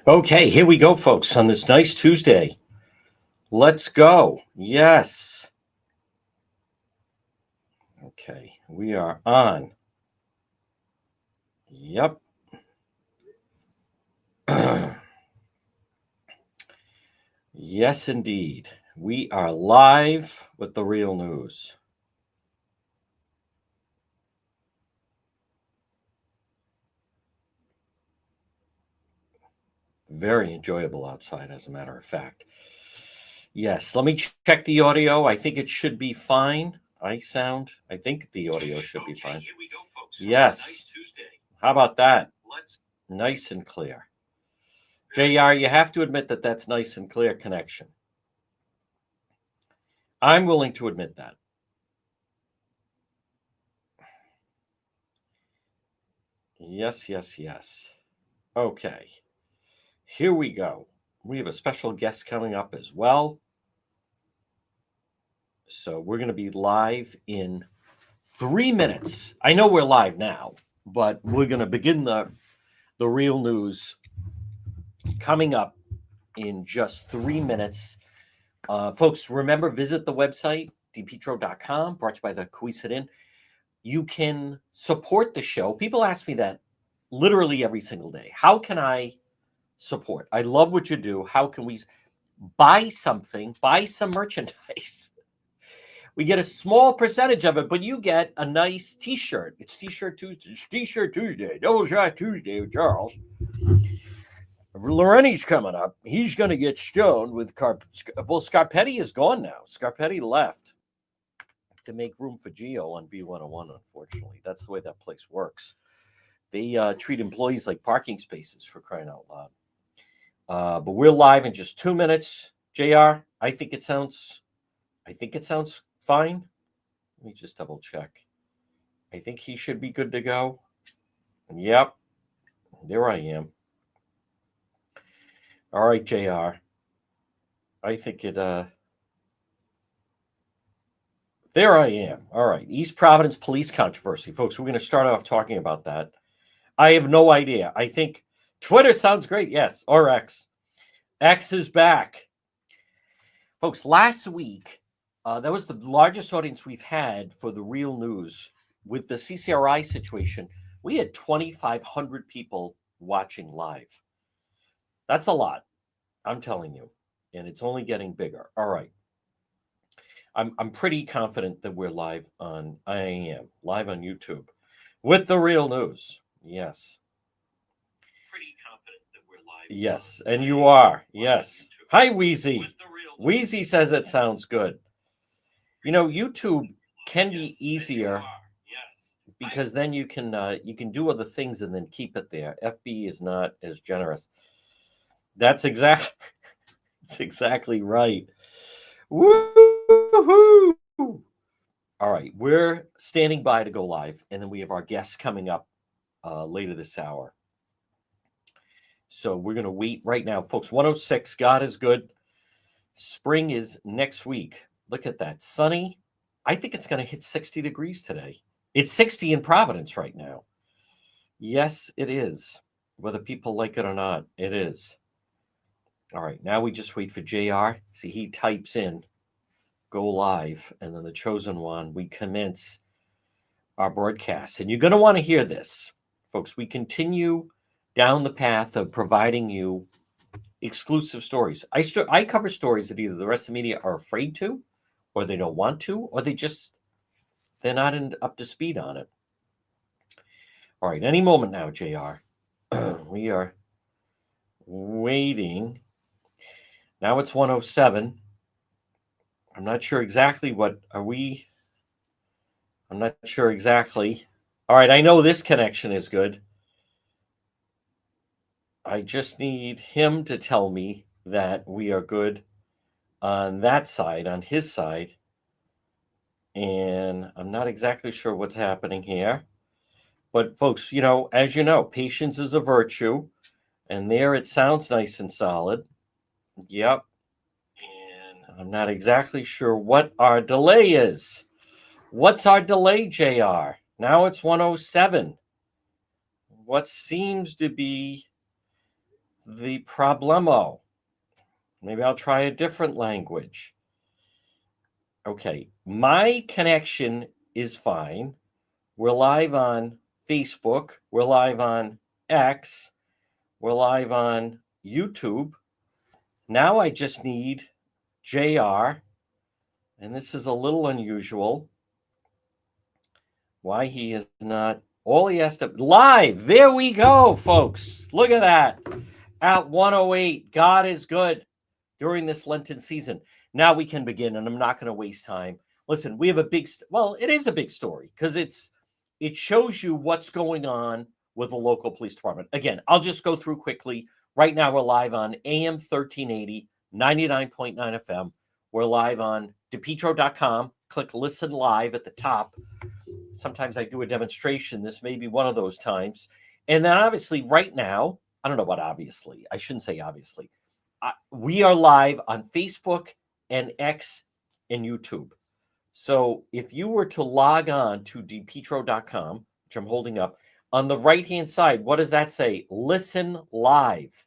Okay, here we go, folks, on this nice Tuesday. Let's go. Yes. Okay, we are on. Yep. Yes, indeed. We are live with the real news. Very enjoyable outside, as a matter of fact. Yes, let me check the audio. I think it should be fine. I think the audio should be fine. Here we go, folks. Yes. Nice Tuesday. How about that? Nice and clear. JR, you have to admit that that's nice and clear connection. I'm willing to admit that. Yes, yes, yes. Okay. Here we go. We have a special guest coming up as well. So we're going to be live in 3 minutes. I know we're live now, but we're going to begin the real news coming up in just 3 minutes. Folks, remember, visit the website, dpetro.com, brought to you by the Coesit Inn. You can support the show. People ask me that literally every single day. How can I support? I love what you do. How can we buy something, buy some merchandise? We get a small percentage of it, but you get a nice t-shirt. It's T-shirt Tuesday. It's T-shirt Tuesday. Double shot Tuesday with Charles. Loreni's coming up. He's going to get stoned with Well, Scarpetti is gone now. Scarpetti left to make room for Gio on B101, unfortunately. That's the way that place works. They treat employees like parking spaces, for crying out loud. But we're live in just 2 minutes. JR, I think it sounds fine. Let me just double check. I think he should be good to go. Yep. There I am. All right, JR. I think it there I am. All right. East Providence police controversy. Folks, we're going to start off talking about that. I have no idea. I think Twitter sounds great. Yes. Or X. X is back. Folks, last week, that was the largest audience we've had for the real news with the CCRI situation. We had 2,500 people watching live. That's a lot, I'm telling you. And it's only getting bigger. All right. I'm pretty confident that we're live on, I am live on YouTube with the real news. Yes. Pretty confident that we're live. Yes, and you are. Yes. Hi, Wheezy. Wheezy says it sounds good. You know, YouTube can be easier because then you can do other things and then keep it there. FB is not as generous. That's exactly right. Woo-hoo! All right, we're standing by to go live, and then we have our guests coming up later this hour. So we're going to wait right now, folks. 106, God is good. Spring is next week. Look at that. Sunny. I think it's going to hit 60 degrees today. It's 60 in Providence right now. Yes, it is. Whether people like it or not, it is. All right, now we just wait for JR. See, he types in, go live, and then the chosen one, we commence our broadcast. And you're going to want to hear this, folks. We continue down the path of providing you exclusive stories. I cover stories that either the rest of the media are afraid to, or they don't want to, or they're not up to speed on it. All right, any moment now, JR. We are waiting. Now it's 107. I'm not sure exactly I'm not sure exactly. All right, I know this connection is good. I just need him to tell me that we are good on that side, on his side. And I'm not exactly sure what's happening here. But folks, as you know, patience is a virtue. And there it sounds nice and solid. Yep. And I'm not exactly sure what our delay is. What's our delay, JR? Now it's 107. What seems to be the problemo. Maybe I'll try a different language. Okay, my connection is fine. We're live on Facebook. We're live on X. We're live on YouTube. Now I just need JR, and this is a little unusual. Why he is not, all he has to, live. There we go, folks. Look at that. At 108, God is good during this Lenten season. Now we can begin, and I'm not going to waste time. Listen, we have a big, well, it is a big story because it shows you what's going on with the local police department. Again, I'll just go through quickly. Right now we're live on AM 1380, 99.9 FM. We're live on DePietro.com. Click listen live at the top. Sometimes I do a demonstration. This may be one of those times. And then obviously right now, I don't know what obviously, I shouldn't say obviously. We are live on Facebook and X and YouTube. So if you were to log on to depetro.com, which I'm holding up, on the right-hand side, what does that say? Listen live.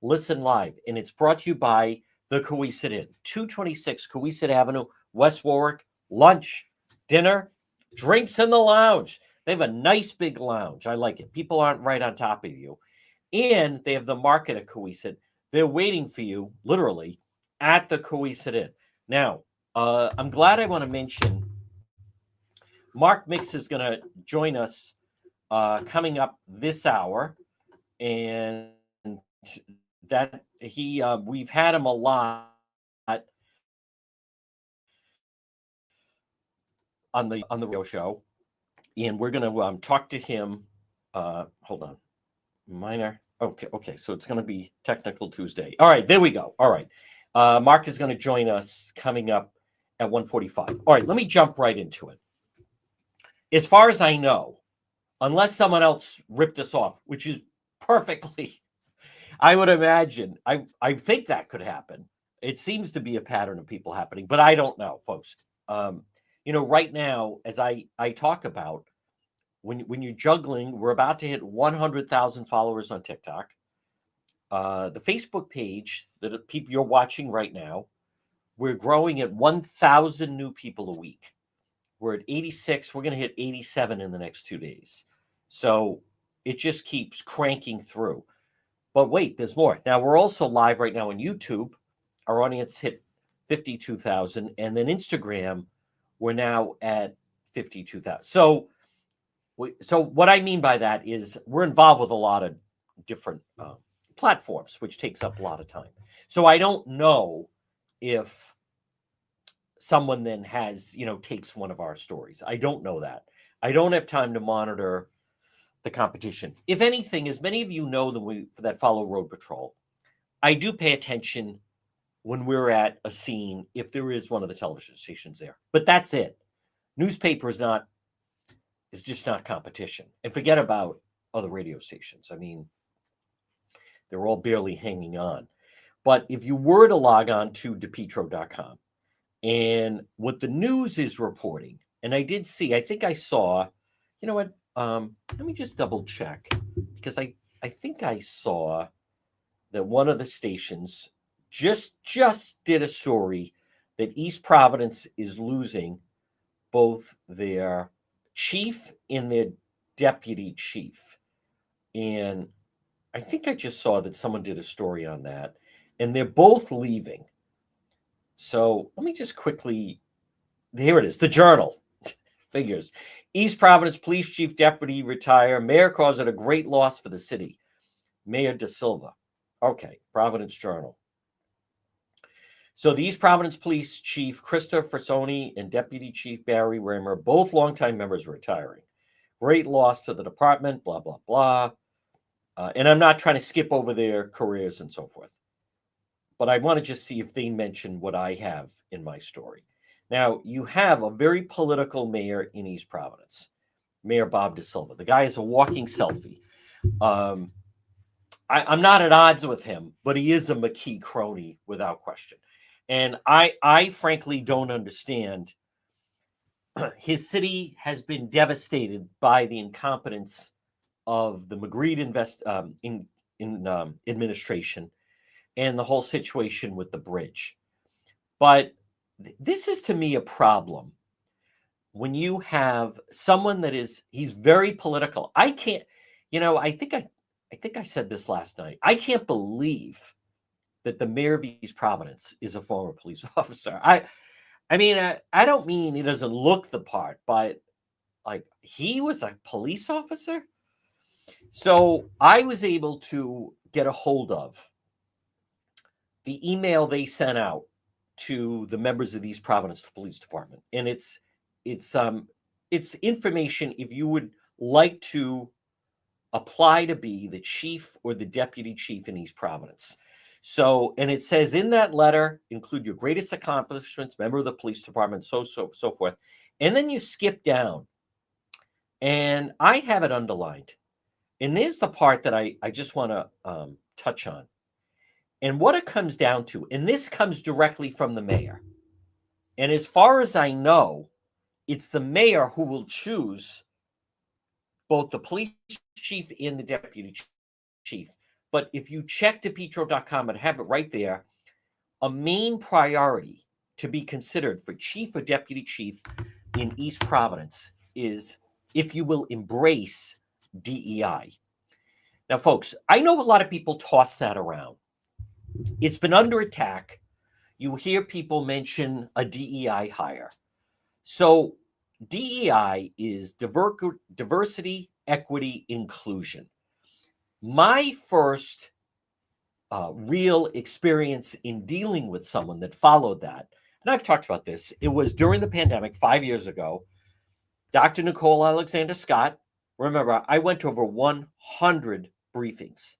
Listen live. And it's brought to you by the Coesit Inn, 226 Coesit Avenue, West Warwick. Lunch, dinner, drinks in the lounge. They have a nice big lounge. I like it. People aren't right on top of you. And they have the market at Coesit. They're waiting for you, literally, at the Coesit Inn. Now, I'm glad I want to mention Mark Mix is going to join us coming up this hour. And that we've had him a lot on the radio show, and we're going to talk to him. Hold on, minor. Okay. So it's going to be Technical Tuesday. All right, there we go. All right, Mark is going to join us coming up at 1:45. All right, let me jump right into it. As far as I know, unless someone else ripped us off, which is perfectly, I would imagine. I think that could happen. It seems to be a pattern of people happening, but I don't know, folks. Right now, as I talk about, when you're juggling, we're about to hit 100,000 followers on TikTok. The Facebook page that people you're watching right now, we're growing at 1,000 new people a week. We're at 86. We're going to hit 87 in the next 2 days. So it just keeps cranking through. But wait, there's more. Now, we're also live right now on YouTube. Our audience hit 52,000. And then Instagram, we're now at 52,000. So what I mean by that is we're involved with a lot of different platforms, which takes up a lot of time. So I don't know if someone then takes one of our stories. I don't know that. I don't have time to monitor the competition. If anything, as many of you know that follow Road Patrol, I do pay attention when we're at a scene if there is one of the television stations there. But that's it. Newspaper is just not competition. And forget about other radio stations. I mean, they're all barely hanging on. But if you were to log on to depetro.com and what the news is reporting, and I did see, I think I saw, you know what? Let me just double check, because I think I saw that one of the stations just did a story that East Providence is losing both their chief and their deputy chief. And I think I just saw that someone did a story on that, and they're both leaving. So let me just quickly, here it is, the Journal. Figures. East Providence Police Chief Deputy retire. Mayor calls it a great loss for the city. Mayor De Silva. Okay, Providence Journal. So the East Providence Police Chief Krista Frassoni and Deputy Chief Barry Raymer, both longtime members, retiring. Great loss to the department, blah, blah, blah. And I'm not trying to skip over their careers and so forth. But I want to just see if they mention what I have in my story. Now, you have a very political mayor in East Providence, Mayor Bob De Silva. The guy is a walking selfie. I'm not at odds with him, but he is a Mckee crony without question. And I frankly don't understand. His city has been devastated by the incompetence of the Mckee administration and the whole situation with the bridge. But this is to me a problem when you have someone he's very political. I can't, I think I said this last night. I can't believe that the mayor of East Providence is a former police officer. I don't mean he doesn't look the part, but like he was a police officer. So I was able to get a hold of the email they sent out to the members of the East Providence Police Department, and it's information if you would like to apply to be the chief or the deputy chief in East Providence. So, and it says in that letter, include your greatest accomplishments, member of the police department, so forth. And then you skip down, and I have it underlined. And there's the part that I just want to touch on. And what it comes down to, and this comes directly from the mayor. And as far as I know, it's the mayor who will choose both the police chief and the deputy chief. But if you check DePietro.com and have it right there, a main priority to be considered for chief or deputy chief in East Providence is if you will embrace DEI. Now, folks, I know a lot of people toss that around. It's been under attack. You hear people mention a DEI hire. So DEI is diversity, equity, inclusion. My first real experience in dealing with someone that followed that, and I've talked about this, it was during the pandemic 5 years ago. Dr. Nicole Alexander Scott, remember, I went to over 100 briefings.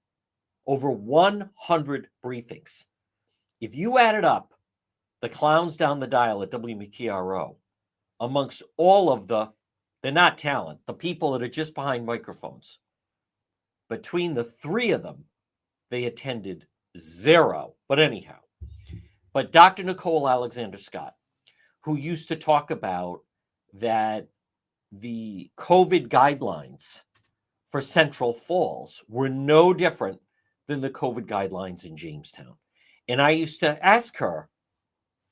Over 100 briefings. If you added up the clowns down the dial at WMCKRO, amongst all of they're not talent, the people that are just behind microphones, between the three of them, they attended 0. But anyhow, but Dr. Nicole Alexander Scott, who used to talk about that the COVID guidelines for Central Falls were no different than the COVID guidelines in Jamestown. And I used to ask her,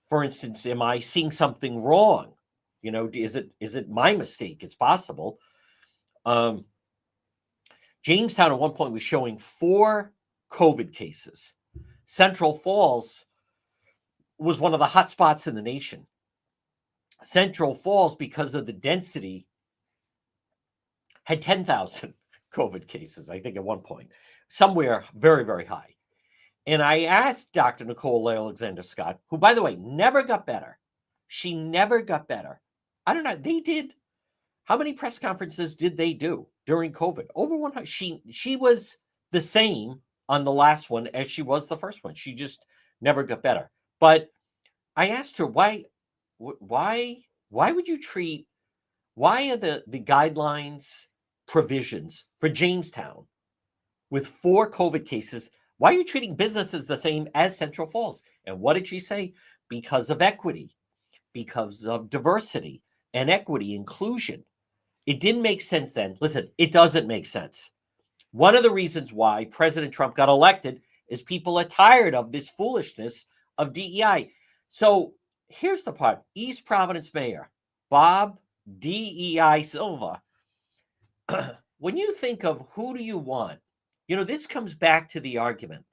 for instance, am I seeing something wrong? Is it my mistake? It's possible. Jamestown at one point was showing 4 COVID cases. Central Falls was one of the hot spots in the nation. Central Falls, because of the density, had 10,000 COVID cases, I think, at one point, somewhere very, very high. And I asked Dr. Nicole Alexander Scott, who, by the way, never got better. She never got better. I don't know. They did. How many press conferences did they do during COVID? Over 100. She was the same on the last one as she was the first one. She just never got better. But I asked her, why would you treat, why are the guidelines provisions for Jamestown with 4 COVID cases, why are you treating businesses the same as Central Falls? And what did she say? Because of equity, because of diversity and equity, inclusion. It didn't make sense then. Listen, it doesn't make sense. One of the reasons why President Trump got elected is people are tired of this foolishness of DEI. So here's the part. East Providence Mayor Bob DEI Silva, when you think of who do you want, this comes back to the argument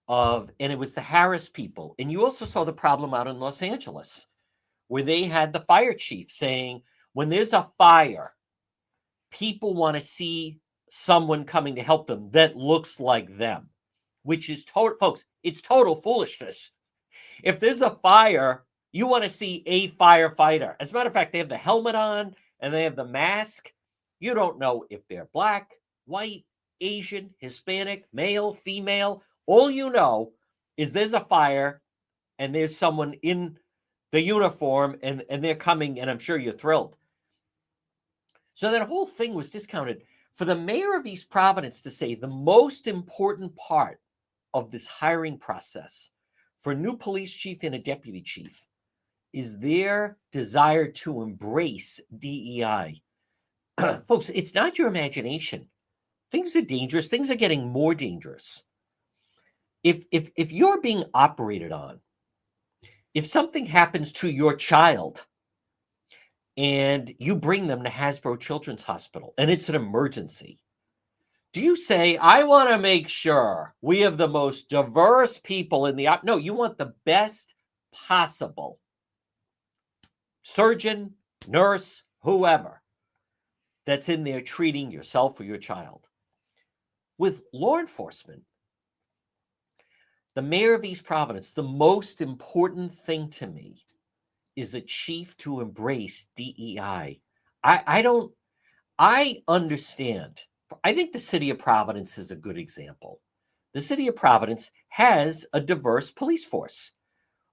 of, and it was the Harris people. And you also saw the problem out in Los Angeles, where they had the fire chief saying, when there's a fire, people want to see someone coming to help them that looks like them, which is total, folks, it's total foolishness. If there's a fire, you want to see a firefighter. As a matter of fact, they have the helmet on and they have the mask. You don't know if they're black, white, Asian, Hispanic, male, female. All you know is there's a fire and there's someone in the uniform and they're coming, and I'm sure you're thrilled. So that whole thing was discounted. For the mayor of East Providence to say the most important part of this hiring process for a new police chief and a deputy chief is their desire to embrace DEI. Folks, it's not your imagination. Things are dangerous. Things are getting more dangerous. If you're being operated on, if something happens to your child and you bring them to Hasbro Children's Hospital and it's an emergency, do you say, I want to make sure we have the most diverse people in the no, you want the best possible surgeon, nurse, whoever that's in there treating yourself or your child. With law enforcement, the mayor of East Providence, the most important thing to me is a chief to embrace DEI. I understand. I think the city of Providence is a good example. The city of Providence has a diverse police force.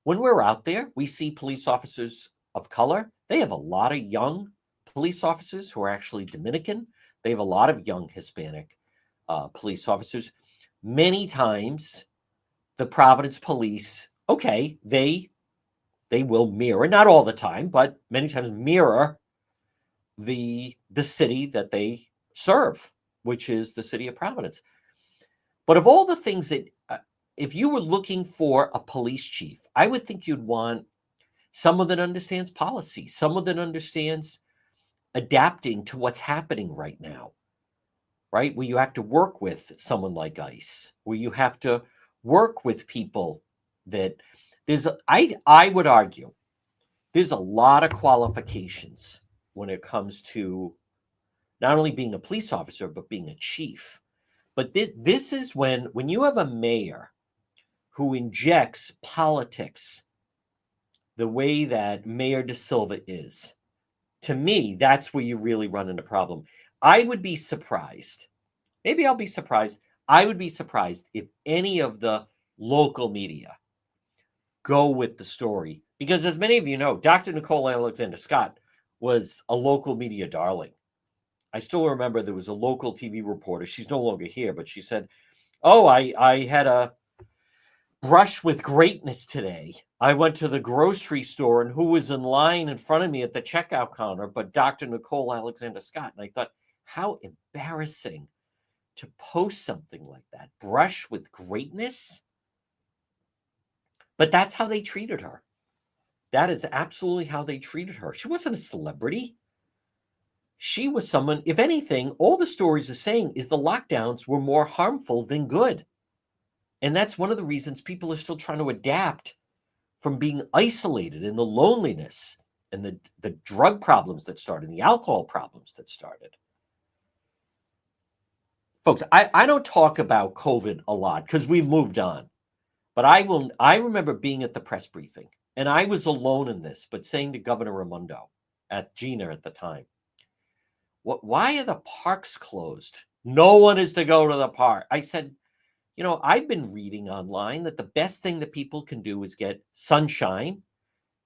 When we're out there, we see police officers of color. They have a lot of young police officers who are actually Dominican. They have a lot of young Hispanic police officers. Many times, the Providence police, okay, they will mirror, not all the time, but many times mirror the city that they serve, which is the city of Providence. But of all the things that, if you were looking for a police chief, I would think you'd want someone that understands policy, someone that understands adapting to what's happening right now, right? Where you have to work with someone like ICE, where you have to work with people that I would argue there's a lot of qualifications when it comes to not only being a police officer, but being a chief. But this is when you have a mayor who injects politics the way that Mayor De Silva is, to me, that's where you really run into a problem. I would be surprised. Maybe I'll be surprised. I would be surprised if any of the local media go with the story. Because as many of you know, Dr. Nicole Alexander Scott was a local media darling. I still remember there was a local TV reporter. She's no longer here, but she said, oh, I had a brush with greatness today. I went to the grocery store and who was in line in front of me at the checkout counter but Dr. Nicole Alexander Scott. And I thought, how embarrassing to post something like that. Brush with greatness? But that's how they treated her. That is absolutely how they treated her. She wasn't a celebrity. She was someone, if anything, all the stories are saying is the lockdowns were more harmful than good. And that's one of the reasons people are still trying to adapt from being isolated in the loneliness and the drug problems that started, the alcohol problems that started. Folks, I don't talk about COVID a lot because we've moved on. But I remember being at the press briefing, and I was alone in this, but saying to Governor Raimondo, at Gina at the time, why are the parks closed? No one is to go to the park. I said, you know, I've been reading online that the best thing that people can do is get sunshine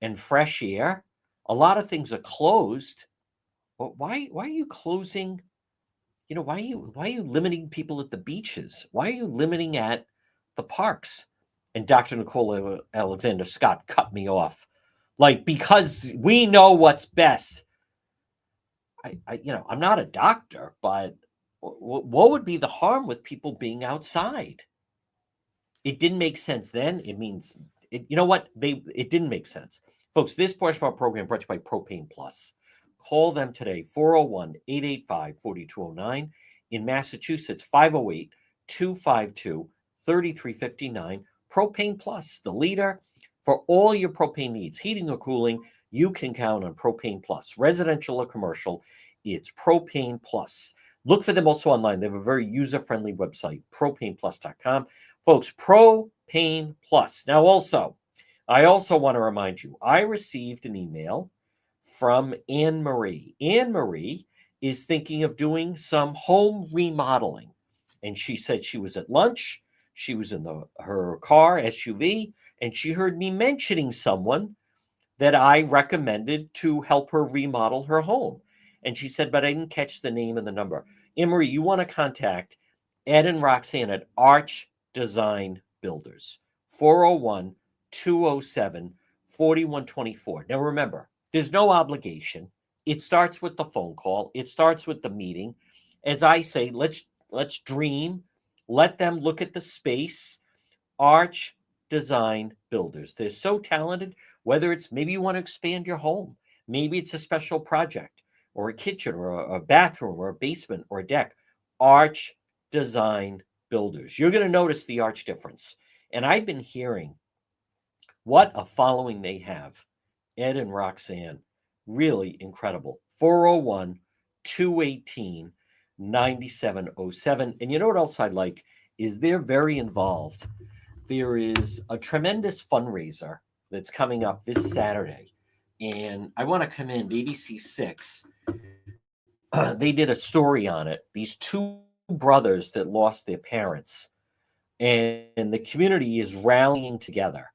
and fresh air. A lot of things are closed. Well, why are you closing? You know, why are you limiting people at the beaches? Why are you limiting at the parks? And Dr. Nicole Alexander Scott cut me off. Like, because we know what's best. I'm not a doctor, but what would be the harm with people being outside? It didn't make sense then. It means, you know what? It didn't make sense. Folks, this portion of our program brought to you by Propane Plus. Call them today, 401-885-4209. In Massachusetts, 508-252-3359. Propane Plus, the leader for all your propane needs, heating or cooling. You can count on Propane Plus, residential or commercial. It's Propane Plus. Look for them also online. They have a very user-friendly website, propaneplus.com. Folks, Propane Plus. Now, I also want to remind you, I received an email from Anne Marie. Anne Marie is thinking of doing some home remodeling. And she said she was at lunch. She was in her car, SUV, and she heard me mentioning someone that I recommended to help her remodel her home. And she said, but I didn't catch the name and the number. Anne-Marie, you want to contact Ed and Roxanne at Arch Design Builders, 401-207-4124. Now, remember, there's no obligation. It starts with the phone call. It starts with the meeting. As I say, let's Let's dream. Let them look at the space. Arch Design Builders. They're so talented, whether it's maybe you want to expand your home, maybe it's a special project or a kitchen or a bathroom or a basement or a deck. Arch Design Builders. You're going to notice the arch difference. And I've been hearing what a following they have. Ed and Roxanne, really incredible. 401 218 9707. And you know what else I like is they're very involved. There is a tremendous fundraiser that's coming up this Saturday. And I want to commend ABC6. They did a story on it. These two brothers that lost their parents, and the community is rallying together,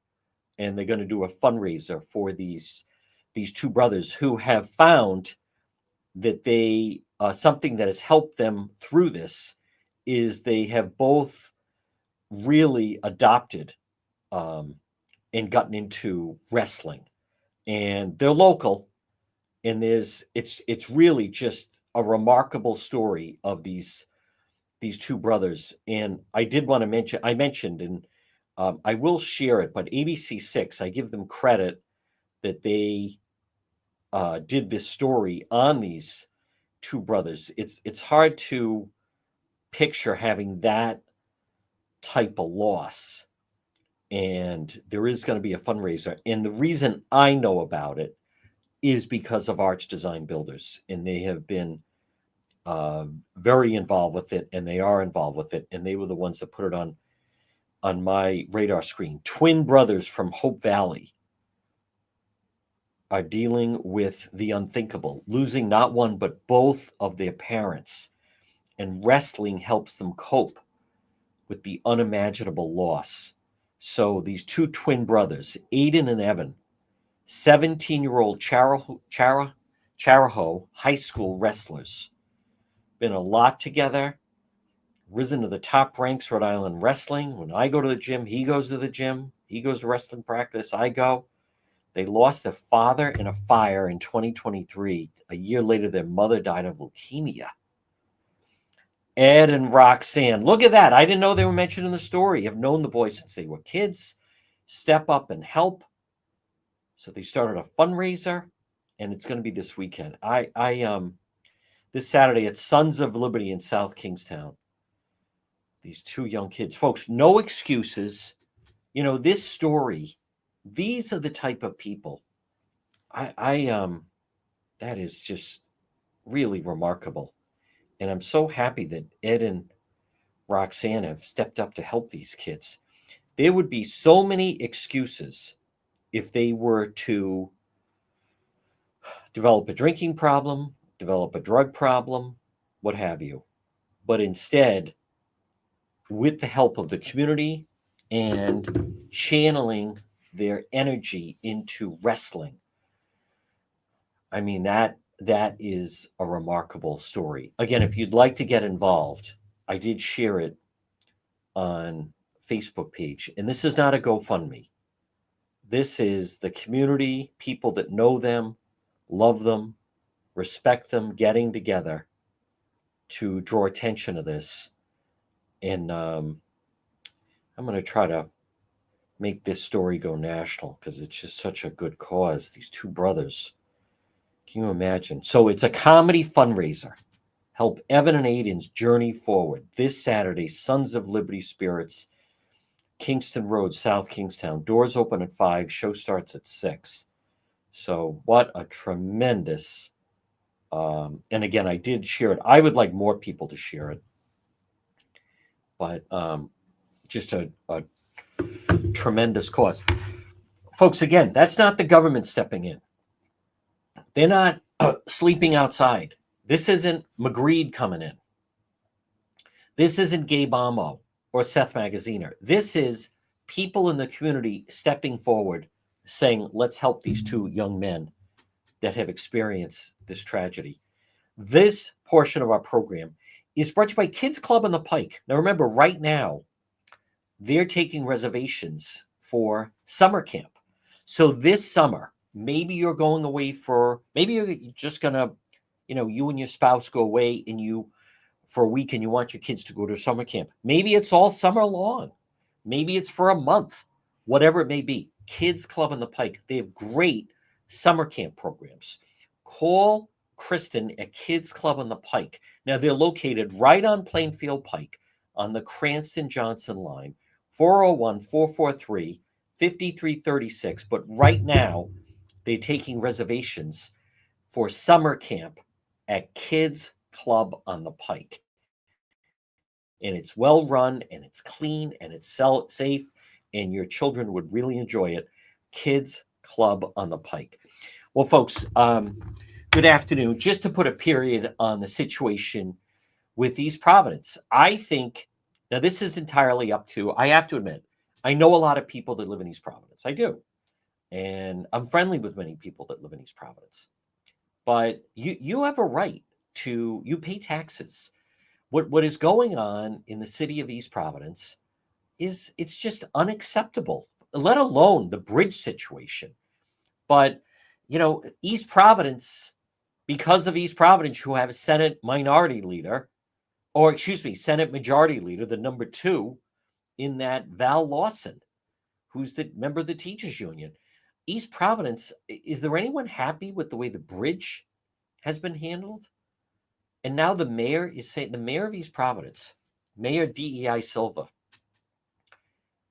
and they're going to do a fundraiser for these two brothers who have found that they something that has helped them through this is they have both really adopted and gotten into wrestling, and they're local, and it's really just a remarkable story of these two brothers. And I did want to mentioned, and I will share it, but ABC6, I give them credit that they did this story on these two brothers. It's hard to picture having that type of loss, and there is going to be a fundraiser. And the reason I know about it is because of Arch Design Builders, and they have been very involved with it, and they are involved with it, and they were the ones that put it on my radar screen. Twin brothers from Hope Valley are dealing with the unthinkable, losing not one but both of their parents, and wrestling helps them cope with the unimaginable loss. So these two twin brothers, Aiden and Evan, 17-year-old Charahoe high school wrestlers, been a lot together, risen to the top ranks, Rhode Island wrestling. When I go to the gym, he goes to the gym. He goes to wrestling practice, I go. They lost their father in a fire in 2023. A year later, their mother died of leukemia. Ed and Roxanne, look at that. I didn't know they were mentioned in the story. Have known the boys since they were kids. Step up and help. So they started a fundraiser, and it's going to be this weekend. This Saturday at Sons of Liberty in South Kingstown. These two young kids, folks, no excuses. You know, this story, these are the type of people that is just really remarkable. And I'm so happy that Ed and Roxanne have stepped up to help these kids. There would be so many excuses if they were to develop a drinking problem, develop a drug problem, what have you. But instead, with the help of the community and channeling their energy into wrestling, I mean, that is a remarkable story. Again, if you'd like to get involved, I did share it on Facebook page. And this is not a GoFundMe. This is the community, people that know them, love them, respect them, getting together to draw attention to this. And I'm going to try to make this story go national because it's just such a good cause. These two brothers. Can you imagine? So it's a comedy fundraiser. Help Evan and Aiden's journey forward. This Saturday, Sons of Liberty Spirits, Kingston Road, South Kingstown. Doors open at 5. Show starts at 6. So what a tremendous... and again, I did share it. I would like more people to share it. But just a tremendous cause. Folks, again, that's not the government stepping in. They're not sleeping outside. This isn't Mckee coming in. This isn't Gabe Amo or Seth Magaziner. This is people in the community stepping forward saying, let's help these two young men that have experienced this tragedy. This portion of our program is brought to you by Kids Club on the Pike. Now, remember, right now, they're taking reservations for summer camp. So this summer, maybe you're going away maybe you're just going to, you and your spouse go away and you for a week and you want your kids to go to summer camp. Maybe it's all summer long. Maybe it's for a month, whatever it may be. Kids Club on the Pike, they have great summer camp programs. Call Kristen at Kids Club on the Pike. Now, they're located right on Plainfield Pike on the Cranston-Johnson line, 401-443-5336. But right now, they're taking reservations for summer camp at Kids Club on the Pike. And it's well run, and it's clean, and it's safe, and your children would really enjoy it. Kids Club on the Pike. Well, folks, good afternoon. Just to put a period on the situation with East Providence, I think, now this is entirely up to, I have to admit, I know a lot of people that live in East Providence. I do. And I'm friendly with many people that live in East Providence. But you have a right to, you pay taxes. What is going on in the city of East Providence is, it's just unacceptable, let alone the bridge situation. But, you know, East Providence, because of East Providence, who have a Senate minority leader, or excuse me, Senate majority leader, the number 2 in that, Val Lawson, who's the member of the teachers union. East Providence, is there anyone happy with the way the bridge has been handled? And now the mayor is saying, the mayor of East Providence, Mayor DEI Silva,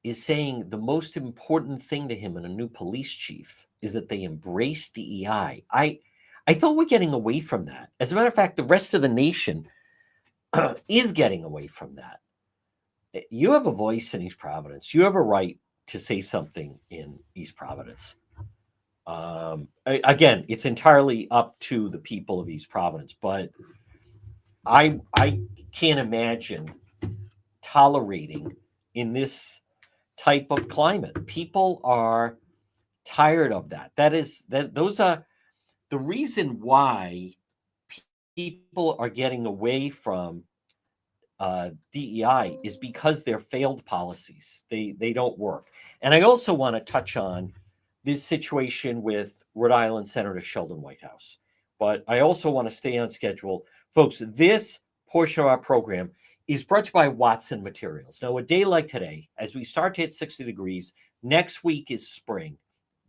is saying the most important thing to him in a new police chief is that they embrace DEI. I thought we're getting away from that. As a matter of fact, the rest of the nation is getting away from that. You have a voice in East Providence. You have a right to say something in East Providence. Again, it's entirely up to the people of East Providence, but I can't imagine tolerating in this type of climate. People are tired of that. Those are the reason why people are getting away from DEI is because they're failed policies. They don't work. And I also want to touch on this situation with Rhode Island Senator Sheldon Whitehouse. But I also want to stay on schedule. Folks, this portion of our program is brought to you by Watson Materials. Now, a day like today, as we start to hit 60 degrees, next week is spring.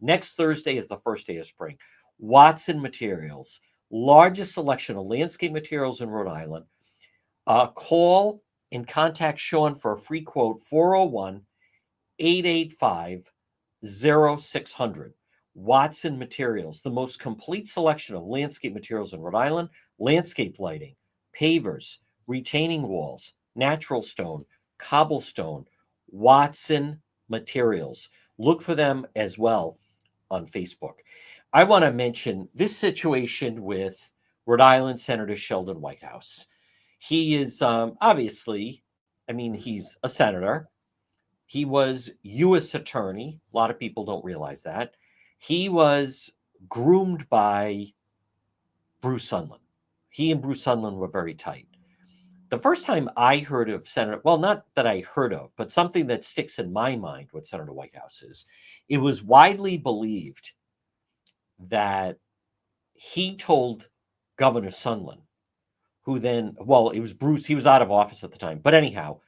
Next Thursday is the first day of spring. Watson Materials, largest selection of landscape materials in Rhode Island. Call and contact Sean for a free quote, 401-885-0600. Watson Materials, the most complete selection of landscape materials in Rhode Island, landscape lighting, pavers, retaining walls, natural stone, cobblestone. Watson Materials. Look for them as well on Facebook. I want to mention this situation with Rhode Island Senator Sheldon Whitehouse. He is obviously, I mean, he's a senator. He was U.S. attorney. A lot of people don't realize that. He was groomed by Bruce Sunland. He and Bruce Sunland were very tight. The first time I heard of Senator, well, not that I heard of, but something that sticks in my mind with Senator Whitehouse is, it was widely believed that he told Governor Sunland, who then, well, it was Bruce, he was out of office at the time. But anyhow,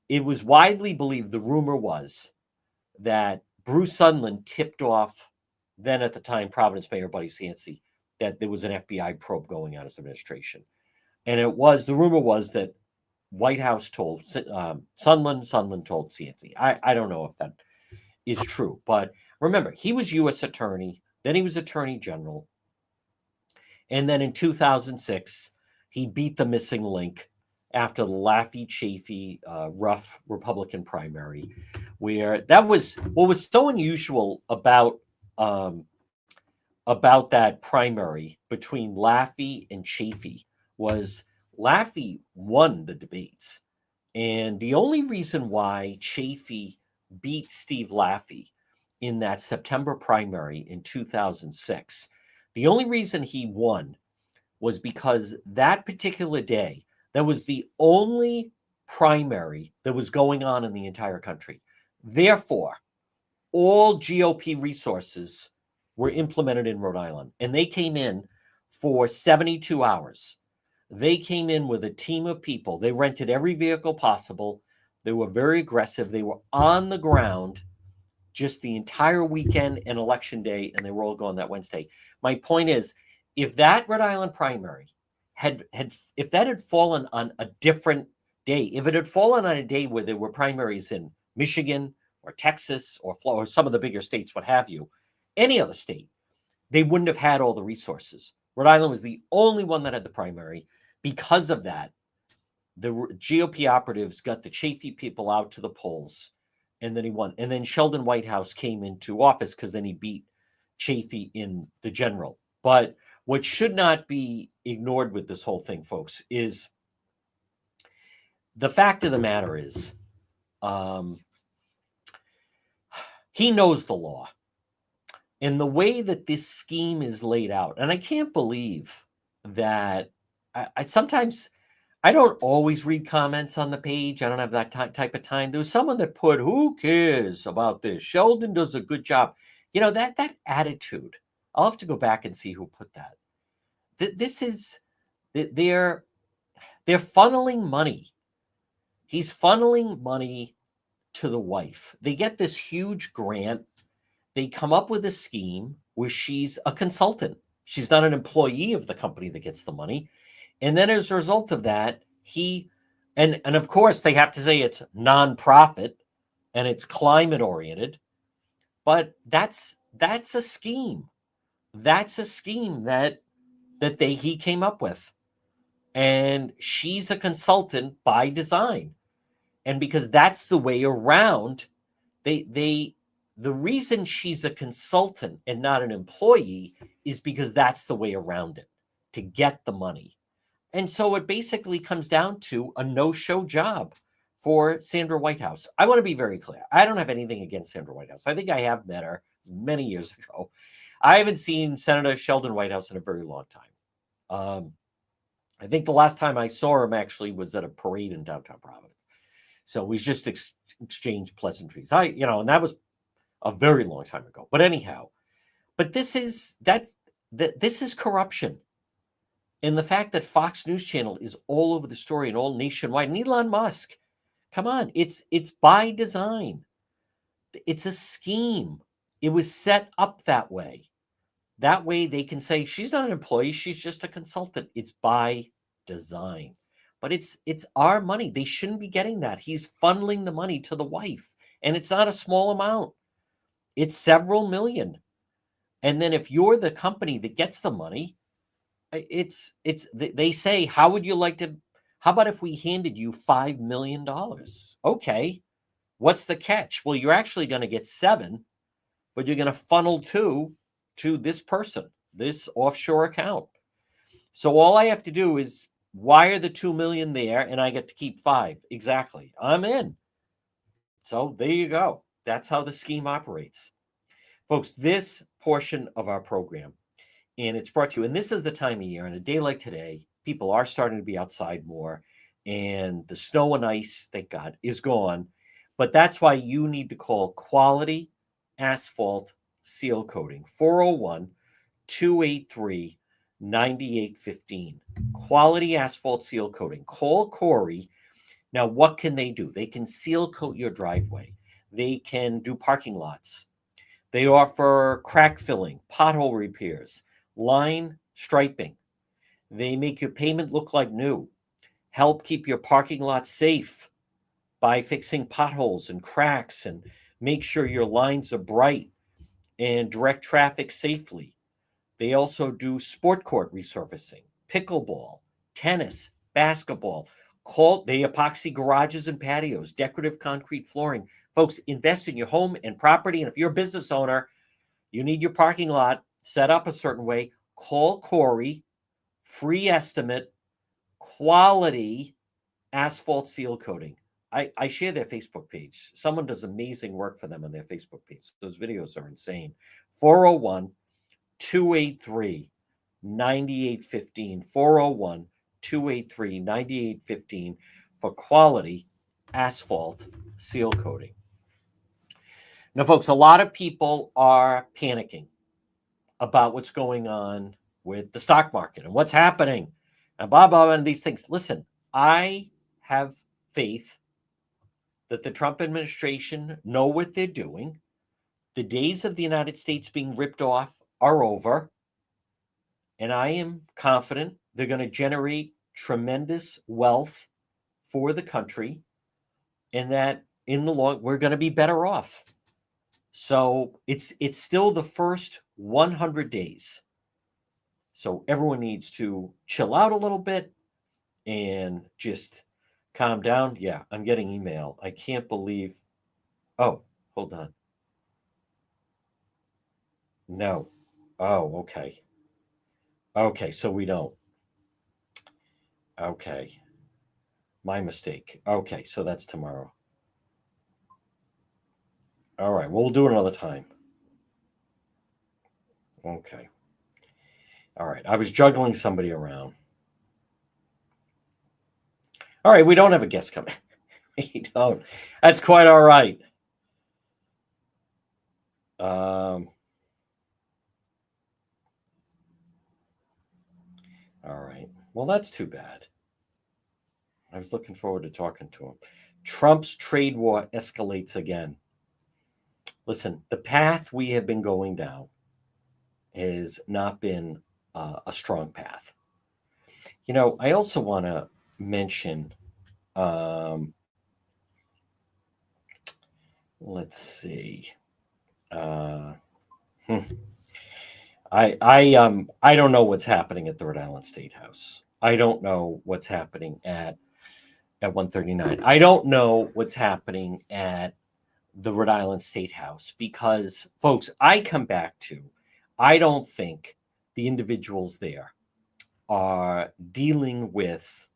it was widely believed, the rumor was, that Bruce Sunland tipped off, then at the time, Providence Mayor Buddy Cianci, that there was an FBI probe going on his administration. And it was, the rumor was that Whitehouse told Sunland, Sunland told Cianci. I don't know if that is true, but remember, he was U.S. attorney, then he was attorney general. And then in 2006, he beat the missing link after the Laffey Chafee rough Republican primary, where that was what was so unusual about that primary between Laffey and Chafee was Laffey won the debates. And the only reason why Chafee beat Steve Laffey in that September primary in 2006, the only reason he won was because that particular day, that was the only primary that was going on in the entire country. Therefore, all GOP resources were implemented in Rhode Island, and they came in for 72 hours. They came in with a team of people. They rented every vehicle possible. They were very aggressive. They were on the ground just the entire weekend and election day, and they were all gone that Wednesday. My point is, if that Rhode Island primary if that had fallen on a different day, if it had fallen on a day where there were primaries in Michigan or Texas or Florida, or some of the bigger states, what have you, any other state, they wouldn't have had all the resources. Rhode Island was the only one that had the primary. Because of that, the GOP operatives got the Chafee people out to the polls, and then he won. And then Sheldon Whitehouse came into office because then he beat Chafee in the general. But what should not be ignored with this whole thing, folks, is the fact of the matter is he knows the law. And the way that this scheme is laid out, and I can't believe that I sometimes, I don't always read comments on the page. I don't have that type of time. There was someone that put, who cares about this? Sheldon does a good job. You know, that attitude, I'll have to go back and see who put that. This is, they're funneling money. He's funneling money to the wife. They get this huge grant. They come up with a scheme where she's a consultant. She's not an employee of the company that gets the money. And then as a result of that, and of course they have to say it's nonprofit and it's climate oriented, but that's a scheme. That's a scheme that he came up with. And she's a consultant by design. And because that's the way around, the reason she's a consultant and not an employee is because that's the way around it, to get the money. And so it basically comes down to a no-show job for Sandra Whitehouse. I want to be very clear. I don't have anything against Sandra Whitehouse. I think I have met her many years ago. I haven't seen Senator Sheldon Whitehouse in a very long time. I think the last time I saw him actually was at a parade in downtown Providence. So we just exchanged pleasantries. And that was a very long time ago. But anyhow, this is corruption. And the fact that Fox News Channel is all over the story and all nationwide, and Elon Musk, come on, it's by design. It's a scheme. It was set up that way. That way they can say she's not an employee, she's just a consultant. It's by design. But it's our money. They shouldn't be getting that. He's funneling the money to the wife. And it's not a small amount. It's several million. And then if you're the company that gets the money, they say, how about if we handed you $5 million? Okay. What's the catch? Well, you're actually going to get 7, but you're going to funnel 2 to this person, this offshore account. So all I have to do is wire the 2 million there and I get to keep 5. Exactly. I'm in. So there you go. That's how the scheme operates. Folks, this portion of our program, and it's brought to you, and this is the time of year, on a day like today, people are starting to be outside more, and the snow and ice, thank God, is gone. But that's why you need to call Quality Asphalt Seal Coating, 401-283-9815. Quality Asphalt Seal Coating. Call Corey. Now, what can they do? They can seal coat your driveway. They can do parking lots. They offer crack filling, pothole repairs, line striping. They make your pavement look like new. Help keep your parking lot safe by fixing potholes and cracks, and make sure your lines are bright and direct traffic safely. They also do sport court resurfacing, pickleball, tennis, basketball. They epoxy garages and patios, decorative concrete flooring. Folks, invest in your home and property. And if you're a business owner, you need your parking lot set up a certain way. Call Corey, free estimate, Quality Asphalt Seal Coating. I share their Facebook page. Someone does amazing work for them on their Facebook page. Those videos are insane. 401-283-9815. 401-283-9815 for Quality Asphalt Seal Coating. Now, folks, a lot of people are panicking about what's going on with the stock market and what's happening. and blah, blah, blah, and these things. Listen, I have faith that the Trump administration know what they're doing. The days of the United States being ripped off are over. And I am confident they're going to generate tremendous wealth for the country, and that in the long we're going to be better off. So it's still the first 100 days. So everyone needs to chill out a little bit and just calm down. Yeah, I'm getting email. I can't believe. Oh, hold on. No. Oh, okay. Okay, so we don't. Okay. My mistake. Okay, so that's tomorrow. All right, we'll do it another time. Okay. All right, I was juggling somebody around. All right, we don't have a guest coming. We don't. That's quite all right. All right. Well, that's too bad. I was looking forward to talking to him. Trump's trade war escalates again. Listen, the path we have been going down has not been a strong path. You know, I also want to mention, let's see. I don't know what's happening at the Rhode Island State House. I don't know what's happening at 139. I don't know what's happening at the Rhode Island State House because, folks, I come back to, I don't think the individuals there are dealing with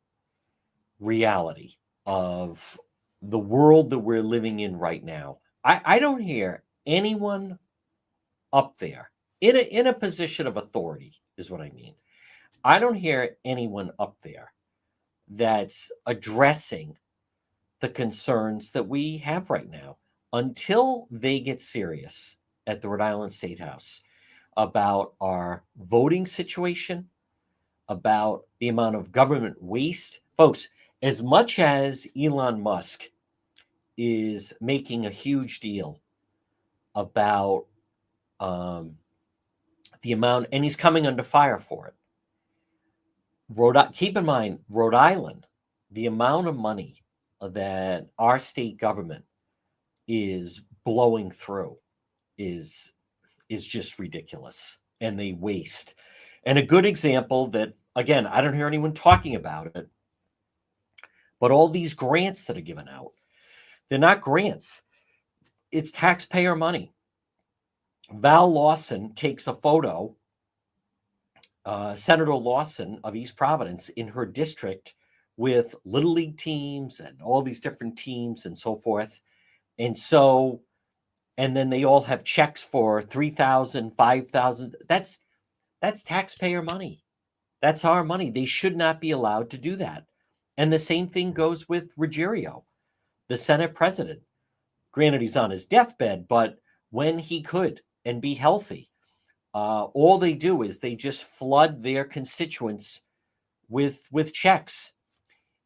reality of the world that we're living in right now. I don't hear anyone up there in a position of authority, is what I mean. I don't hear anyone up there that's addressing the concerns that we have right now until they get serious at the Rhode Island State House about our voting situation, about the amount of government waste. Folks, as much as Elon Musk is making a huge deal about the amount, and he's coming under fire for it. Keep in mind, Rhode Island, the amount of money that our state government is blowing through is just ridiculous, and they waste. And a good example that, again, I don't hear anyone talking about it, but all these grants that are given out, they're not grants. It's taxpayer money. Val Lawson takes a photo, Senator Lawson of East Providence, in her district with Little League teams and all these different teams and so forth. And so, and then they all have checks for $3,000, $5,000. That's taxpayer money. That's our money. They should not be allowed to do that. And the same thing goes with Ruggiero, the Senate president. Granted, he's on his deathbed, but when he could and be healthy, all they do is they just flood their constituents with checks.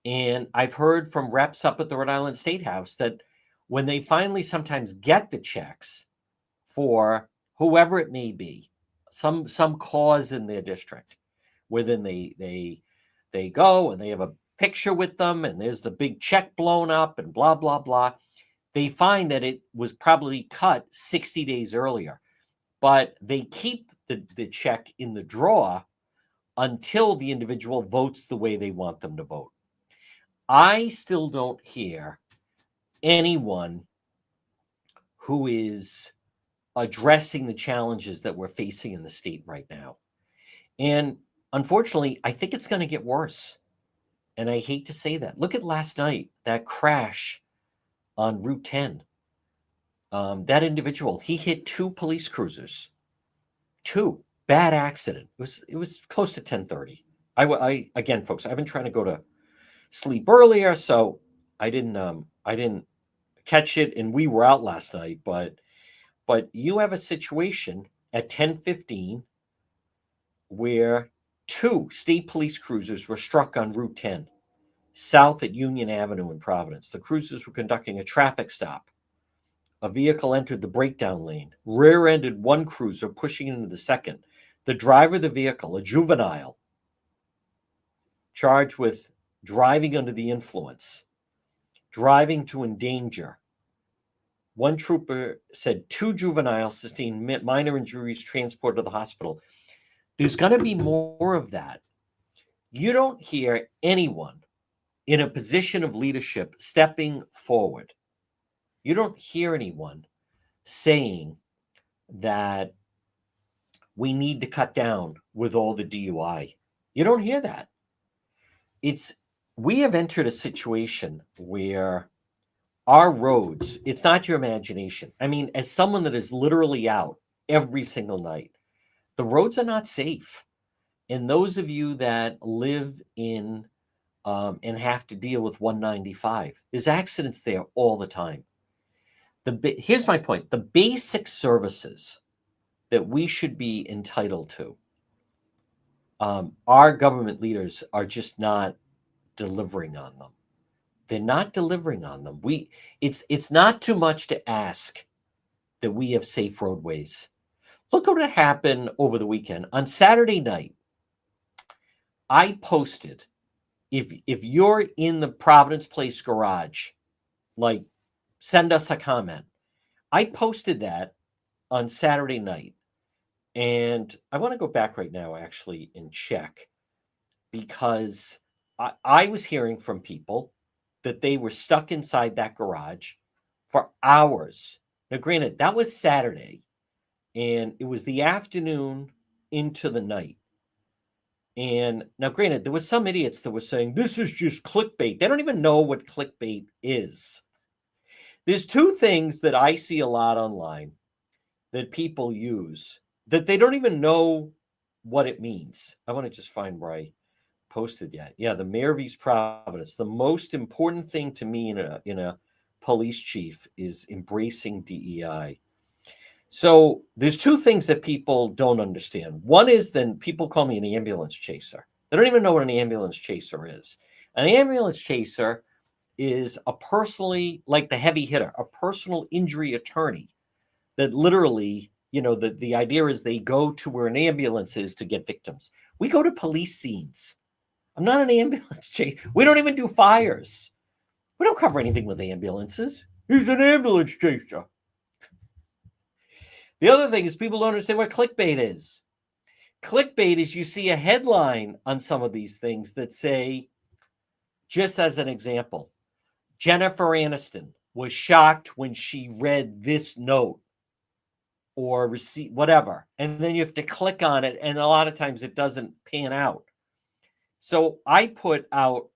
And I've heard from reps up at the Rhode Island State House that when they finally sometimes get the checks for whoever it may be, some cause in their district, where then they go and they have a picture with them and there's the big check blown up and blah, blah, blah. They find that it was probably cut 60 days earlier, but they keep the check in the drawer until the individual votes the way they want them to vote. I still don't hear anyone who is addressing the challenges that we're facing in the state right now. And unfortunately, I think it's going to get worse. And I hate to say that. Look at last night, that crash on Route 10. That individual, he hit 2 police cruisers. 2. Bad accident. It was close to 10:30. I again, folks, I've been trying to go to sleep earlier, so I didn't catch it, and we were out last night. But you have a situation at 10:15 where 2 state police cruisers were struck on Route 10, south at Union Avenue in Providence. The cruisers were conducting a traffic stop. A vehicle entered the breakdown lane, rear-ended one cruiser, pushing into the second. The driver of the vehicle, a juvenile, charged with driving under the influence, driving to endanger. One trooper said 2 juveniles sustained minor injuries, transported to the hospital. There's going to be more of that. You don't hear anyone in a position of leadership stepping forward. You don't hear anyone saying that we need to cut down with all the DUI. You don't hear that. We have entered a situation where our roads, it's not your imagination. I mean, as someone that is literally out every single night, the roads are not safe. And those of you that live in and have to deal with 195, there's accidents there all the time. Here's my point. The basic services that we should be entitled to, our government leaders are just not delivering on them. They're not delivering on them. It's not too much to ask that we have safe roadways. Look what happened over the weekend. On Saturday night, I posted, if you're in the Providence Place garage, like, send us a comment. I posted that on Saturday night. And I want to go back right now, actually, and check, because I was hearing from people that they were stuck inside that garage for hours. Now, granted, that was Saturday, and it was the afternoon into the night. And now, granted, there was some idiots that were saying, this is just clickbait. They don't even know what clickbait is. There's 2 things that I see a lot online that people use that they don't even know what it means. I want to just find where I posted that. Yeah, the mayor of East Providence. The most important thing to me in a police chief is embracing DEI. So there's 2 things that people don't understand. One is, then people call me an ambulance chaser. They don't even know what an ambulance chaser is. An ambulance chaser is a personally, like the heavy hitter, a personal injury attorney that literally, the idea is they go to where an ambulance is to get victims. We go to police scenes. I'm not an ambulance chaser. We don't even do fires. We don't cover anything with ambulances. He's an ambulance chaser. The other thing is, people don't understand what clickbait is. Clickbait is, you see a headline on some of these things that say, just as an example, Jennifer Aniston was shocked when she read this note or receipt, whatever. And then you have to click on it. And a lot of times it doesn't pan out. So I put out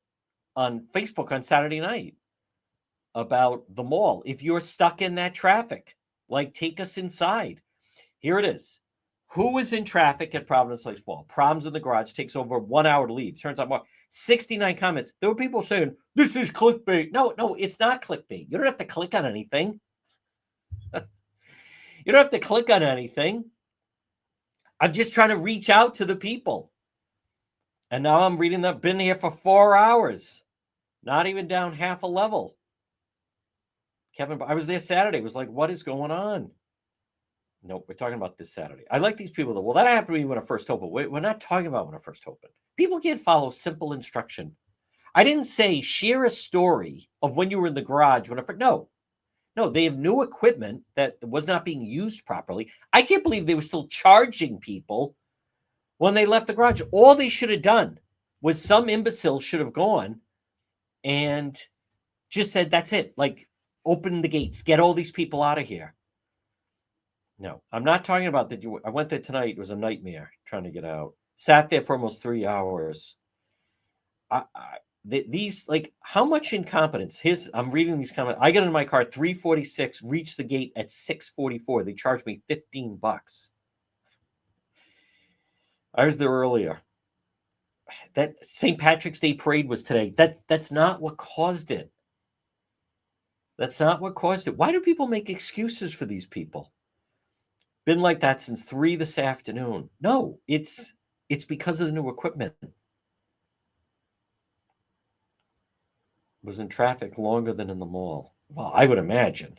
on Facebook on Saturday night about the mall. If you're stuck in that traffic, like, take us inside. Here it is. Who is in traffic at Providence Place Mall? Problems in the garage, takes over 1 hour to leave. Turns out more. 69 comments. There were people saying, this is clickbait. No, it's not clickbait. You don't have to click on anything. You don't have to click on anything. I'm just trying to reach out to the people. And now I'm reading that. Been here for 4 hours. Not even down half a level. Kevin, I was there Saturday. It was like, what is going on? Nope, we're talking about this Saturday. I like these people that, well, that happened to me when I first opened. We're not talking about when I first opened. People can't follow simple instruction. I didn't say share a story of when you were in the garage. No, they have new equipment that was not being used properly. I can't believe they were still charging people when they left the garage. All they should have done was, some imbecile should have gone and just said, that's it. Like, open the gates, get all these people out of here. No, I'm not talking about that. I went there tonight. It was a nightmare trying to get out. Sat there for almost 3 hours. These, like, how much incompetence? I'm reading these comments. I get in my car at 3:46, reach the gate at 6:44. They charged me $15. I was there earlier. That St. Patrick's Day parade was today. That's not what caused it. That's not what caused it. Why do people make excuses for these people? Been like that since 3 this afternoon. No, it's It's because of the new equipment. Was in traffic longer than in the mall. Well, I would imagine.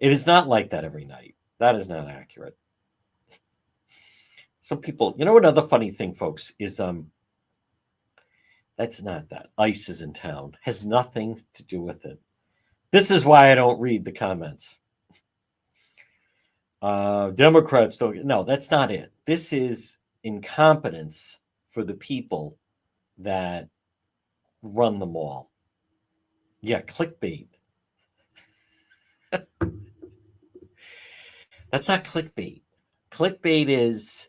It is not like that every night. That is not accurate. Some people, another funny thing, folks, is that's not that. ICE is in town. Has nothing to do with it. This is why I don't read the comments. Democrats don't. No, that's not it. This is incompetence for the people that run the mall. Yeah, clickbait. That's not clickbait. Clickbait is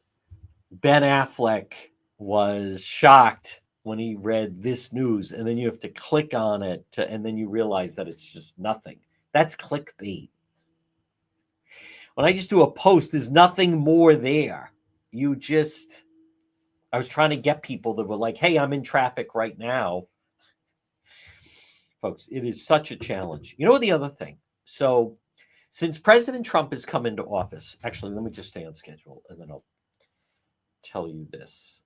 Ben Affleck was shocked when he read this news, and then you have to click on it, and then you realize that it's just nothing. That's clickbait. When I just do a post, there's nothing more there. I was trying to get people that were like, hey, I'm in traffic right now. Folks, it is such a challenge. The other thing? So, since President Trump has come into office, actually, let me just stay on schedule and then I'll tell you this.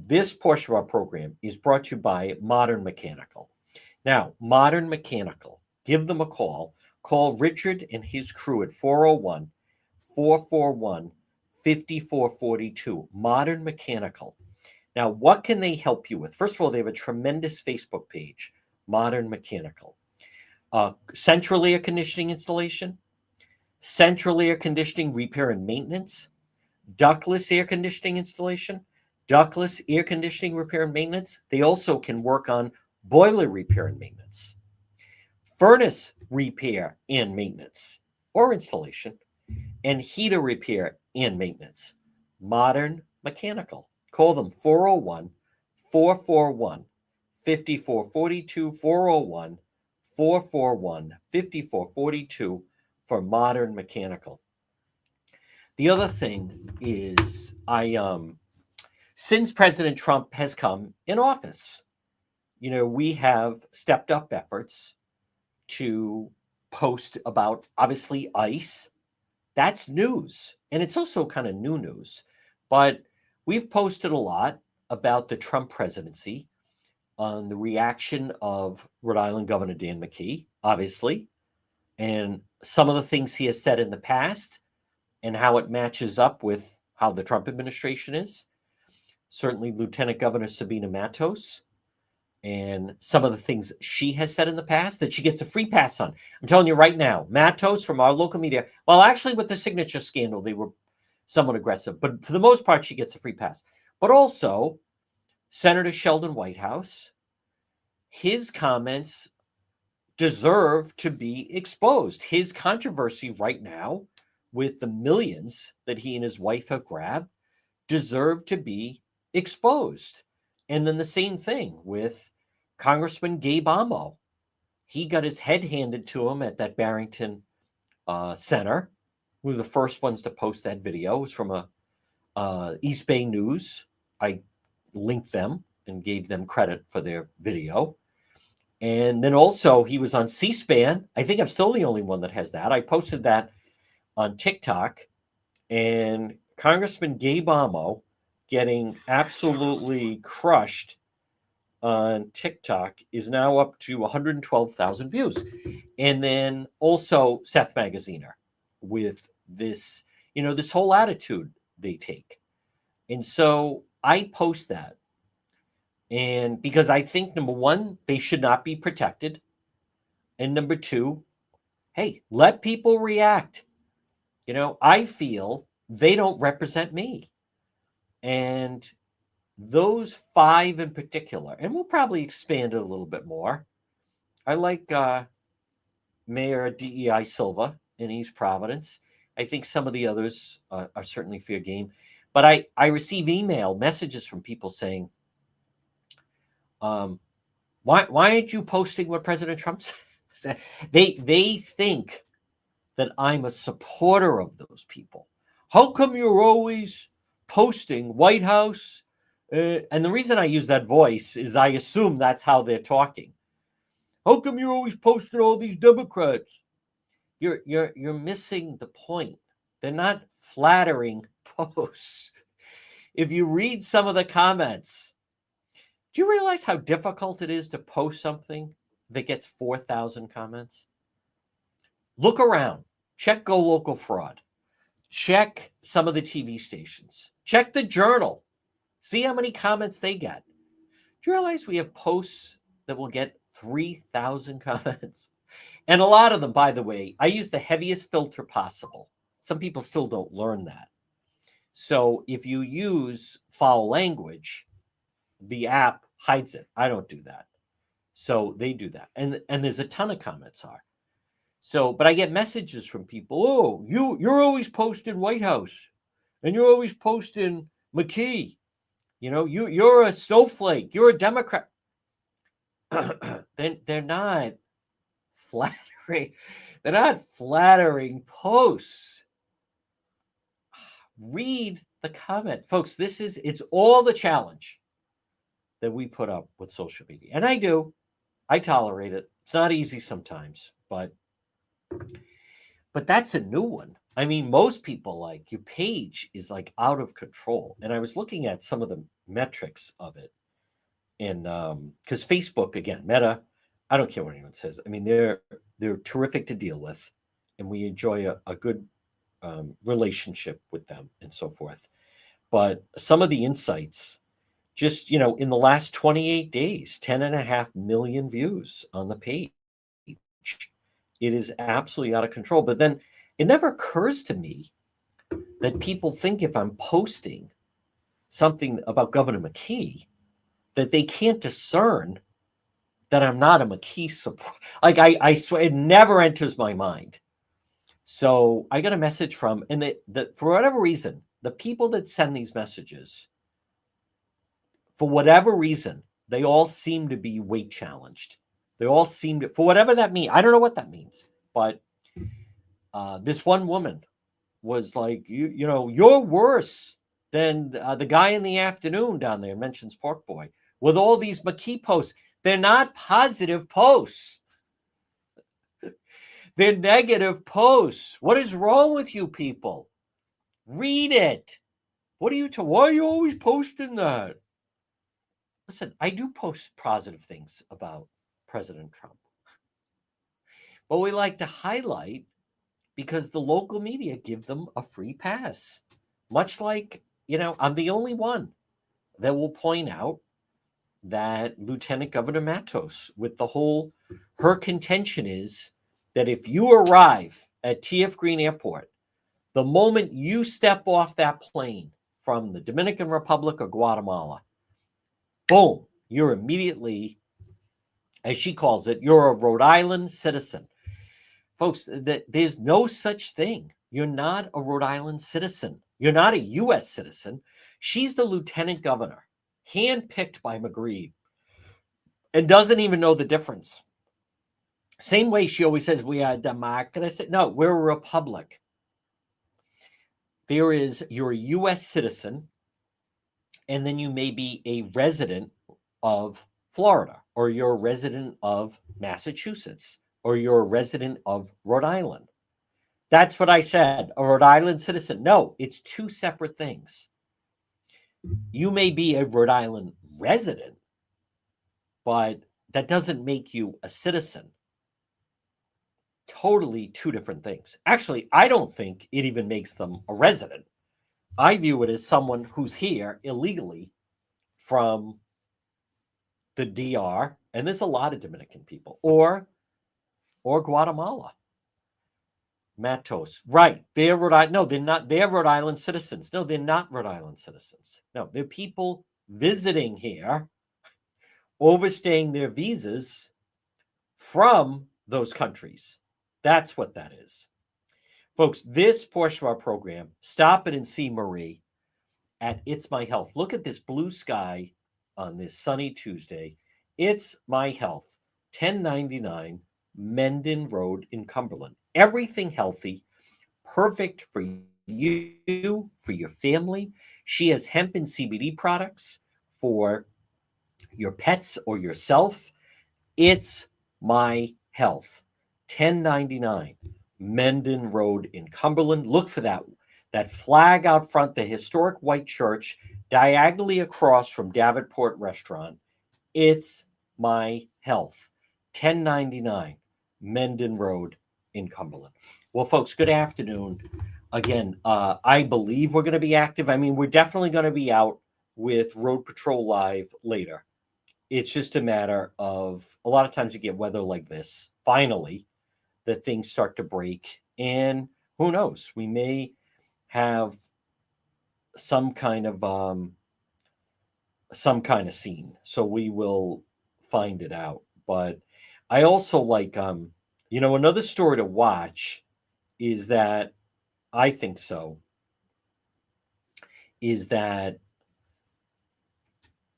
This portion of our program is brought to you by Modern Mechanical. Now, Modern Mechanical, give them a call. Call Richard and his crew at 401 441 5442. Modern Mechanical. Now, what can they help you with? First of all, they have a tremendous Facebook page, Modern Mechanical. Central air conditioning installation, central air conditioning repair and maintenance, ductless air conditioning installation, ductless air conditioning repair and maintenance. They also can work on boiler repair and maintenance, furnace repair and maintenance or installation, and heater repair and maintenance. Modern Mechanical. Call them 401 441 5442, 401 441 5442 for Modern Mechanical. The other thing is, since President Trump has come in office, we have stepped up efforts to post about, obviously, ICE. That's news. And it's also kind of new news. But we've posted a lot about the Trump presidency, on the reaction of Rhode Island Governor Dan Mckee, obviously, and some of the things he has said in the past and how it matches up with how the Trump administration is. Certainly Lieutenant Governor Sabina Matos and some of the things she has said in the past that she gets a free pass on. I'm telling you right now, Matos from our local media, well, actually with the signature scandal, they were somewhat aggressive, but for the most part, she gets a free pass. But also Senator Sheldon Whitehouse, his comments deserve to be exposed. His controversy right now with the millions that he and his wife have grabbed deserve to be exposed. And then the same thing with Congressman Gabe Amo. He got his head handed to him at that Barrington Center. We were the first ones to post that video. It was from a East Bay News. I linked them and gave them credit for their video. And then also he was on C-SPAN. I think I'm still the only one that has that. I posted that on TikTok. And Congressman Gabe Amo getting absolutely crushed on TikTok is now up to 112,000 views. And then also Seth Magaziner with this, this whole attitude they take. And so I post that. And because I think, number one, they should not be protected. And number two, hey, let people react. I feel they don't represent me. And those 5 in particular, and we'll probably expand it a little bit more. I like Mayor DEI Silva in East Providence. I think some of the others are certainly fair game. But I receive email messages from people saying, why aren't you posting what President Trump said? They think that I'm a supporter of those people. How come you're always posting White House? And the reason I use that voice is I assume that's how they're talking. How come you're always posting all these Democrats? You're missing the point. They're not flattering posts. if you read some of the comments, do you realize how difficult it is to post something that gets 4,000 comments? Look around. Check Go Local Fraud. Check some of the TV stations. Check the Journal. See how many comments they get. Do you realize we have posts that will get 3,000 comments? And a lot of them, by the way, I use the heaviest filter possible. Some people still don't learn that. So if you use foul language, the app hides it. I don't do that. So they do that. And there's a ton of comments are. So, but I get messages from people, oh, you're always posting Whitehouse and you're always posting Mckee. You know, you're a snowflake, you're a Democrat. They're not flattering. They're not flattering posts. Read the comment. Folks, it's all the challenge that we put up with social media. And I do. I tolerate it. It's not easy sometimes, but that's a new one. I mean, most people, like, your page is like out of control. And I was looking at some of the metrics of it. And because Facebook, again, Meta, I don't care what anyone says. I mean, they're terrific to deal with, and we enjoy a good relationship with them and so forth. But some of the insights, just, in the last 28 days, 10.5 million views on the page. It is absolutely out of control. But then it never occurs to me that people think if I'm posting something about Governor Mckee, that they can't discern that I'm not a Mckee support. Like, I swear, it never enters my mind. So I got a message from, and that for whatever reason, the people that send these messages, for whatever reason, they all seem to be weight challenged. They all seem to, for whatever that means. I don't know what that means, but this one woman was like, you're worse than the guy in the afternoon down there, mentions Pork Boy, with all these Mckee posts. They're not positive posts. They're negative posts. What is wrong with you people? Read it. Why are you always posting that? Listen, I do post positive things about President Trump. But we like to highlight because the local media give them a free pass. Much like, I'm the only one that will point out that Lieutenant Governor Matos, with her contention is that if you arrive at T.F. Green Airport, the moment you step off that plane from the Dominican Republic or Guatemala, boom, you're immediately, as she calls it, you're a Rhode Island citizen. Folks, there's no such thing. You're not a Rhode Island citizen. You're not a U.S. citizen. She's the lieutenant governor, handpicked by Mckee, and doesn't even know the difference. Same way she always says, we are a democracy. No, we're a republic. You're a U.S. citizen, and then you may be a resident of Florida, or you're a resident of Massachusetts, or you're a resident of Rhode Island. That's what I said, a Rhode Island citizen. No, it's two separate things. You may be a Rhode Island resident, but that doesn't make you a citizen. Totally two different things. Actually, I don't think it even makes them a resident. I view it as someone who's here illegally from the DR, and there's a lot of Dominican people, or Guatemala. Matos, right? They're Rhode Island. No, they're not. They're Rhode Island citizens. No, they're not Rhode Island citizens. No, they're people visiting here, overstaying their visas from those countries. That's what that is. Folks, this portion of our program, stop it and see Marie at It's My Health. Look at this blue sky on this sunny Tuesday. It's My Health, 1099 Mendon Road in Cumberland. Everything healthy, perfect for you, for your family. She has hemp and CBD products for your pets or yourself. It's My Health, 1099 Mendon Road in Cumberland. Look for that flag out front, the historic white church diagonally across from Davenport Restaurant. It's My Health, 1099 Mendon Road in Cumberland. Well, folks, good afternoon. Again, I believe we're going to be active. I mean, we're definitely going to be out with Road Patrol Live later. It's just a matter of a lot of times you get weather like this, finally, that things start to break. And who knows, we may have some kind of scene. So we will find it out. But I also like another story to watch is that I think so is that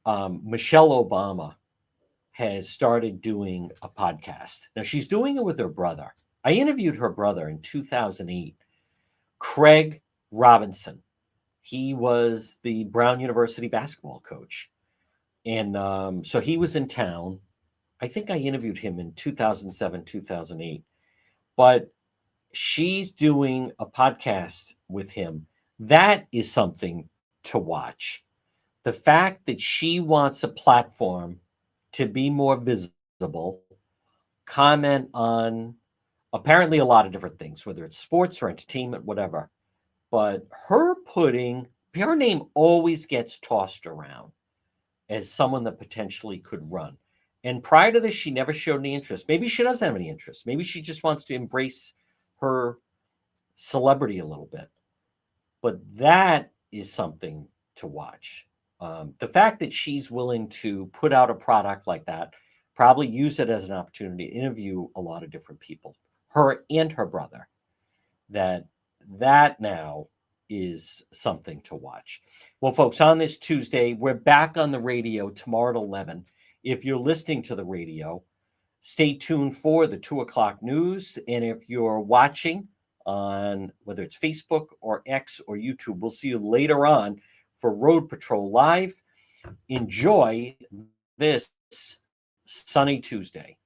Michelle Obama has started doing a podcast. Now she's doing it with her brother. I interviewed her brother in 2008, Craig Robinson. He was the Brown University basketball coach. And so he was in town. I think I interviewed him in 2007, 2008. But she's doing a podcast with him. That is something to watch. The fact that she wants a platform to be more visible, comment on apparently a lot of different things, whether it's sports or entertainment, whatever. But her name always gets tossed around as someone that potentially could run. And prior to this, she never showed any interest. Maybe she doesn't have any interest. Maybe she just wants to embrace her celebrity a little bit. But that is something to watch. The fact that she's willing to put out a product like that, probably use it as an opportunity to interview a lot of different people, her and her brother, that now is something to watch. Well, folks, on this Tuesday, we're back on the radio tomorrow at 11. If you're listening to the radio, stay tuned for the 2 o'clock news. And if you're watching on whether it's Facebook or X or YouTube, we'll see you later on for Road Patrol Live. Enjoy this sunny Tuesday.